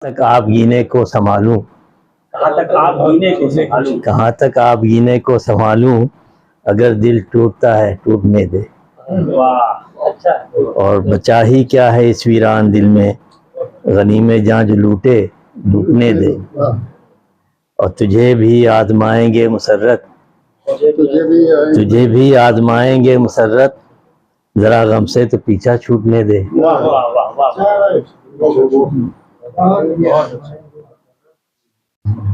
تک آپ گینے کو سنبھالوں، کہاں تک آپ گینے کو سنبھالوں، کہاں تک آپ گینے کو سنبھالوں، اگر دل ٹوٹتا ہے ٹوٹنے دے، واہ اچھا ہے۔ اور بچا ہی کیا ہے اس ویران دل میں، غنیمِ جاں جو لوٹے لوٹنے دے، اور تجھے بھی آزمائیں گے مسرت، تجھے بھی آزمائیں گے مسرت، ذرا غم سے تو پیچھا چھوٹنے دے۔ واہ واہ واہ واہ،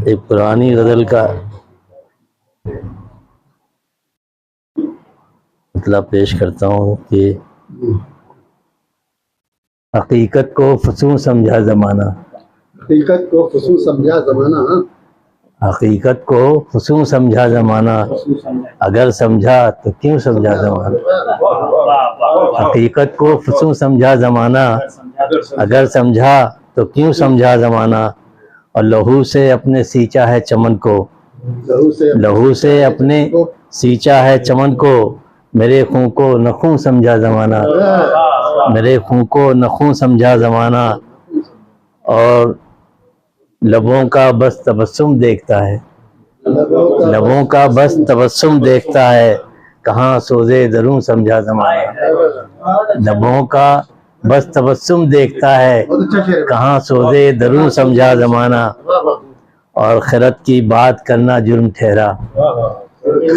ایک پرانی غزل کا مطلب پیش کرتا ہوں کہ حقیقت کو فسوں سمجھا زمانہ، حقیقت کو فسوں سمجھا زمانہ، حقیقت کو فسوں سمجھا زمانہ، اگر سمجھا تو کیوں سمجھا زمانہ، حقیقت کو فسوں سمجھا زمانہ، اگر سمجھا تو کیوں سمجھا زمانہ، اور لہو سے اپنے سینچا ہے چمن کو، لہو سے اپنے سینچا ہے چمن کو، میرے خون کو نہ خون سمجھا زمانہ، میرے خون کو نہ خون سمجھا زمانہ، اور لبوں کا بس تبسم دیکھتا ہے، لبوں کا بس تبسم دیکھتا ہے، کہاں سوزے دروں سمجھا زمانہ، لبوں کا بس تبسم دیکھتا ہے، کہاں سوزے دروں سمجھا زمانہ، اور خرد کی بات کرنا جرم ٹھہرا،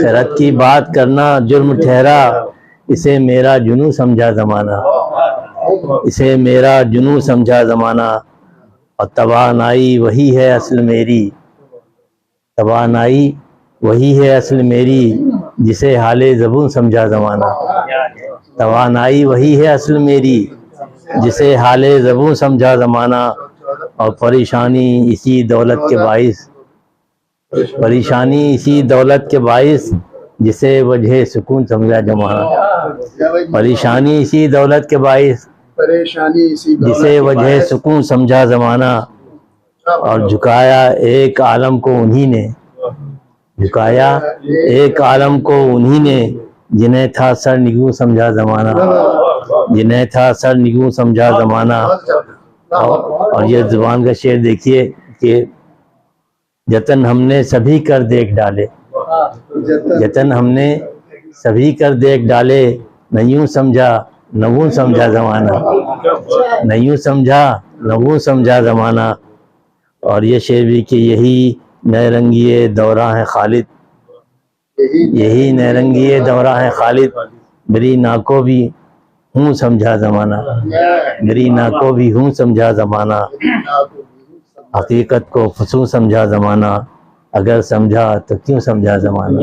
خرد کی بات کرنا جرم ٹھہرا، اسے میرا جنوں سمجھا زمانہ، اسے میرا جنوں سمجھا زمانہ، اور توانائی وہی ہے اصل میری، توانائی وہی ہے اصل میری، جسے حال زبوں سمجھا زمانہ، توانائی وہی ہے اصل میری، جسے حال زبوں سمجھا زمانہ، اور پریشانی اسی دولت کے باعث، پریشانی اسی دولت کے باعث، جسے وجہ سکون سمجھا زمانہ، پریشانی اسی دولت کے باعث، جسے وجہ سکون سمجھا زمانہ، اور جھکایا ایک عالم کو انہی نے، جھکایا ایک عالم کو انہی نے، جنہیں تھا سر نگوں سمجھا زمانہ، جنہیں تھا سر نگوں سمجھا زمانہ، اور یہ زبان کا شعر دیکھیے کہ جتن ہم نے سبھی کر دیکھ ڈالے، جتن ہم نے سبھی کر دیکھ ڈالے، نہ یوں سمجھا نہ وہ سمجھا زمانہ، نہ یوں سمجھا نہ وہ سمجھا زمانہ، اور یہ شعر بھی کہ یہی نئے رنگیے دورہ ہے خالد، یہی نئے رنگیے دورہ ہے خالد، میری نا کو بھی ہوں سمجھا زمانہ، میری نا کو بھی ہوں سمجھا زمانہ، حقیقت کو فسوں سمجھا زمانہ، اگر سمجھا تو کیوں سمجھا زمانہ۔